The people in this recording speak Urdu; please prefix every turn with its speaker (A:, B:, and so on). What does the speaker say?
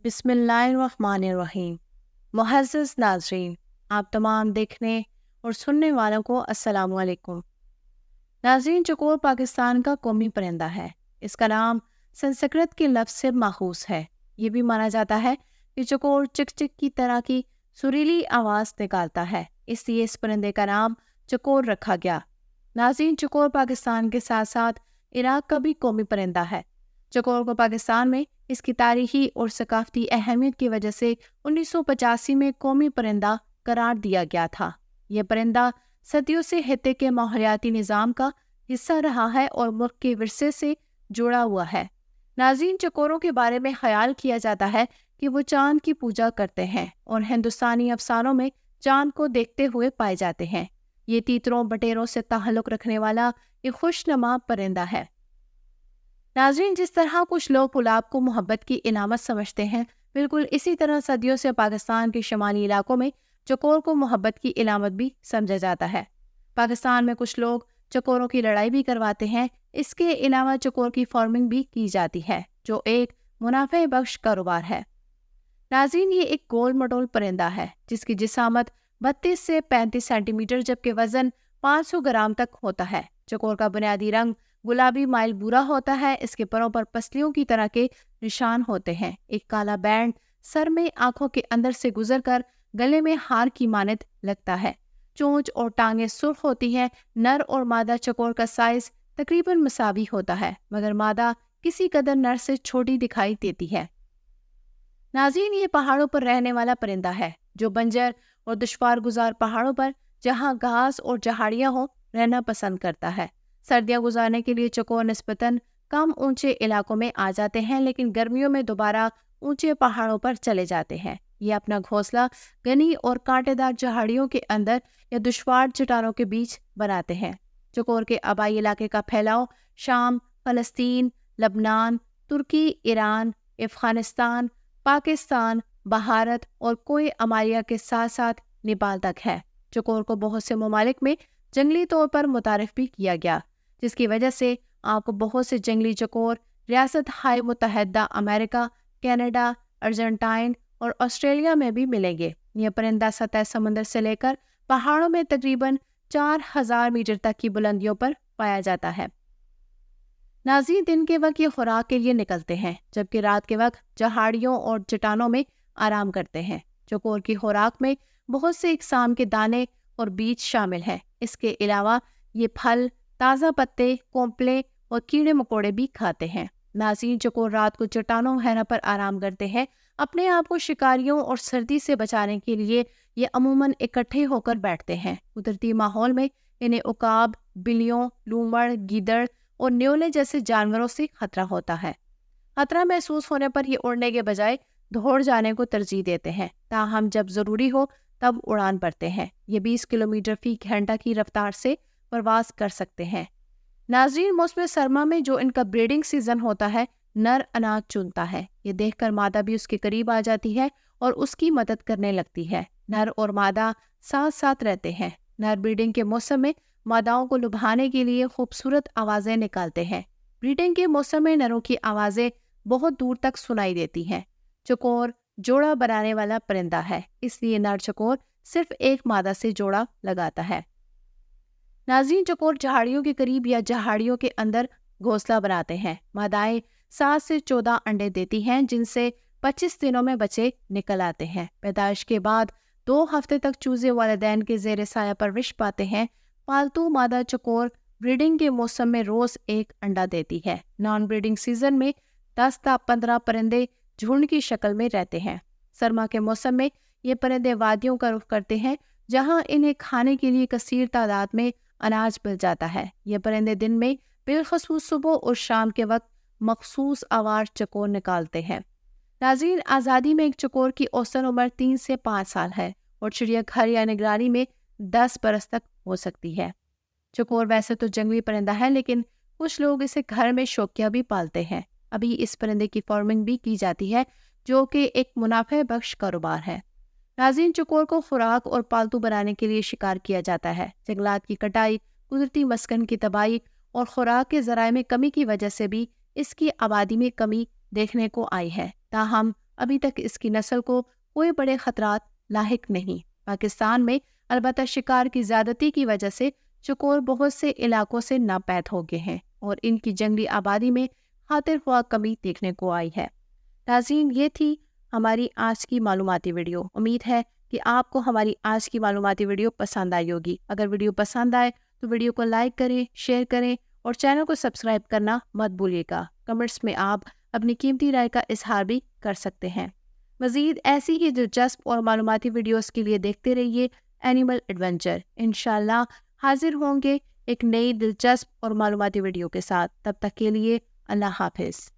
A: بسم اللہ الرحمن الرحیم۔ معزز ناظرین، آپ تمام دیکھنے اور سننے والوں کو السلام علیکم۔ ناظرین، چکور پاکستان کا قومی پرندہ ہے۔ اس کا نام سنسکرت کے لفظ سے ماخوذ ہے۔ یہ بھی مانا جاتا ہے کہ چکور چک چک کی طرح کی سریلی آواز نکالتا ہے، اس لیے اس پرندے کا نام چکور رکھا گیا۔ ناظرین، چکور پاکستان کے ساتھ ساتھ عراق کا بھی قومی پرندہ ہے۔ چکور کو پاکستان میں اس کی تاریخی اور ثقافتی اہمیت کی وجہ سے 1985 میں قومی پرندہ قرار دیا گیا تھا۔ یہ پرندہ صدیوں سے خطے کے ماحولیاتی نظام کا حصہ رہا ہے اور ملک کے ورثے سے جڑا ہوا ہے۔ ناظرین، چکوروں کے بارے میں خیال کیا جاتا ہے کہ وہ چاند کی پوجا کرتے ہیں اور ہندوستانی افسانوں میں چاند کو دیکھتے ہوئے پائے جاتے ہیں۔ یہ تیتروں بٹیروں سے تعلق رکھنے والا ایک خوش نما پرندہ ہے۔ ناظرین، جس طرح کچھ لوگ گلاب کو محبت کی علامت سمجھتے ہیں، بالکل اسی طرح صدیوں سے پاکستان کے شمالی علاقوں میں چکور کو محبت کی علامت بھی سمجھا جاتا ہے۔ پاکستان میں کچھ لوگ چکوروں کی لڑائی بھی کرواتے ہیں۔ اس کے علاوہ چکور کی فارمنگ بھی کی جاتی ہے، جو ایک منافع بخش کاروبار ہے۔ ناظرین، یہ ایک گول مٹول پرندہ ہے جس کی جسامت 32 سے 35 سینٹی میٹر جبکہ وزن 500 گرام تک ہوتا ہے۔ چکور کا بنیادی رنگ گلابی مائل بھورا ہوتا ہے۔ اس کے پروں پر پسلیوں کی طرح کے نشان ہوتے ہیں۔ ایک کالا بینڈ سر میں آنکھوں کے اندر سے گزر کر گلے میں ہار کی مانند لگتا ہے۔ چونچ اور ٹانگیں سرخ ہوتی ہیں۔ نر اور مادہ چکور کا سائز تقریباً مساوی ہوتا ہے، مگر مادہ کسی قدر نر سے چھوٹی دکھائی دیتی ہے۔ ناظرین، یہ پہاڑوں پر رہنے والا پرندہ ہے جو بنجر اور دشوار گزار پہاڑوں پر جہاں گھاس اور جھاڑیاں ہوں رہنا پسند کرتا ہے۔ سردیاں گزارنے کے لیے چکور نسبتاً کم اونچے علاقوں میں آ جاتے ہیں، لیکن گرمیوں میں دوبارہ اونچے پہاڑوں پر چلے جاتے ہیں۔ یہ اپنا گھونسلہ گھنی اور کانٹے دار جھاڑیوں کے اندر یا دشوار چٹانوں کے بیچ بناتے ہیں۔ چکور کے آبائی علاقے کا پھیلاؤ شام، فلسطین، لبنان، ترکی، ایران، افغانستان، پاکستان، بھارت اور کوہ اماریہ کے ساتھ ساتھ نیپال تک ہے۔ چکور کو بہت سے ممالک میں جنگلی طور پر متعارف بھی کیا گیا، جس کی وجہ سے آپ کو بہت سے جنگلی چکور ریاست ہائے متحدہ امریکہ، کینیڈا، ارجنٹائن اور آسٹریلیا میں بھی ملیں گے۔ یہ پرندہ سطح سمندر سے لے کر پہاڑوں میں تقریباً 4000 میٹر تک کی بلندیوں پر پایا جاتا ہے۔ ناظرین، دن کے وقت یہ خوراک کے لیے نکلتے ہیں جبکہ رات کے وقت جہاڑیوں اور چٹانوں میں آرام کرتے ہیں۔ چکور کی خوراک میں بہت سے اقسام کے دانے اور بیج شامل ہیں۔ اس کے علاوہ یہ پھل، تازہ پتے، کونپلے اور کیڑے مکوڑے بھی کھاتے ہیں۔ ناظرین، چکور رات کو چٹانوں وغیرہ پر آرام کرتے ہیں۔ اپنے آپ کو شکاریوں اور سردی سے بچانے کے لیے یہ عموماً اکٹھے ہو کر بیٹھتے ہیں۔ قدرتی ماحول میں انہیں عقاب، بلیوں، لومڑ، گیدڑ اور نیولے جیسے جانوروں سے خطرہ ہوتا ہے۔ خطرہ محسوس ہونے پر یہ اڑنے کے بجائے دوڑ جانے کو ترجیح دیتے ہیں، تاہم جب ضروری ہو تب اڑان بھرتے ہیں۔ یہ 20 کلومیٹر فی گھنٹہ کی رفتار سے پرواز کر سکتے ہیں۔ ناظرین، موسم سرما میں جو ان کا بریڈنگ سیزن ہوتا ہے، نر اناج چنتا ہے۔ یہ دیکھ کر مادہ بھی اس کے قریب آ جاتی ہے اور اس کی مدد کرنے لگتی ہے۔ نر اور مادہ ساتھ ساتھ رہتے ہیں۔ نر بریڈنگ کے موسم میں ماداؤں کو لبھانے کے لیے خوبصورت آوازیں نکالتے ہیں۔ بریڈنگ کے موسم میں نروں کی آوازیں بہت دور تک سنائی دیتی ہیں۔ چکور جوڑا بنانے والا پرندہ ہے، اس لیے نر چکور صرف ایک مادہ سے جوڑا لگاتا ہے۔ ناظرین، چکور جھاڑیوں کے قریب یا جھاڑیوں کے اندر گھونسلہ بناتے ہیں۔ مادائیں 7 سے 14 انڈے دیتی ہیں، جن سے 25 دنوں میں بچے نکل آتے ہیں۔ پیدائش کے بعد 2 ہفتے تک چوزے والدین کے زیر سایہ پرورش پاتے ہیں۔ پالتو مادہ چکور بریڈنگ کے موسم میں روز ایک انڈا دیتی ہے۔ نان بریڈنگ سیزن میں 10 تا 15 پرندے جھنڈ کی شکل میں رہتے ہیں۔ سرما کے موسم میں یہ پرندے وادیوں کا رخ کرتے ہیں جہاں انہیں کھانے کے لیے کثیر تعداد میں اناج مل جاتا ہے۔ یہ پرندے دن میں بالخصوص صبح اور شام کے وقت مخصوص آواز چکور نکالتے ہیں۔ ناظرین، آزادی میں ایک چکور کی اوسط عمر 3 سے 5 سال ہے اور چڑیا گھر یا نگرانی میں 10 برس تک ہو سکتی ہے۔ چکور ویسے تو جنگلی پرندہ ہے، لیکن کچھ لوگ اسے گھر میں شوقیہ بھی پالتے ہیں۔ ابھی اس پرندے کی فارمنگ بھی کی جاتی ہے، جو کہ ایک منافع بخش کاروبار ہے۔ ناظرین، چکور کو خوراک اور پالتو بنانے کے لیے شکار کیا جاتا ہے۔ جنگلات کی کٹائی، قدرتی مسکن کی تباہی اور خوراک کے ذرائع میں کمی کی وجہ سے بھی اس کی آبادی میں کمی دیکھنے کو آئی ہے، تاہم ابھی تک اس کی نسل کو کوئی بڑے خطرات لاحق نہیں۔ پاکستان میں البتہ شکار کی زیادتی کی وجہ سے چکور بہت سے علاقوں سے ناپید ہو گئے ہیں اور ان کی جنگلی آبادی میں خاطر خواہ کمی دیکھنے کو آئی ہے۔ ناظرین، یہ تھی ہماری آج کی معلوماتی ویڈیو۔ امید ہے کہ آپ کو ہماری آج کی معلوماتی ویڈیو پسند آئی ہوگی۔ اگر ویڈیو پسند آئے تو ویڈیو کو لائک کریں، شیئر کریں اور چینل کو سبسکرائب کرنا مت بھولیے گا۔ کمنٹس میں آپ اپنی قیمتی رائے کا اظہار بھی کر سکتے ہیں۔ مزید ایسی ہی دلچسپ اور معلوماتی ویڈیوز کے لیے دیکھتے رہیے اینیمل ایڈونچر۔ انشاءاللہ حاضر ہوں گے ایک نئی دلچسپ اور معلوماتی ویڈیو کے ساتھ۔ تب تک کے لیے اللہ حافظ۔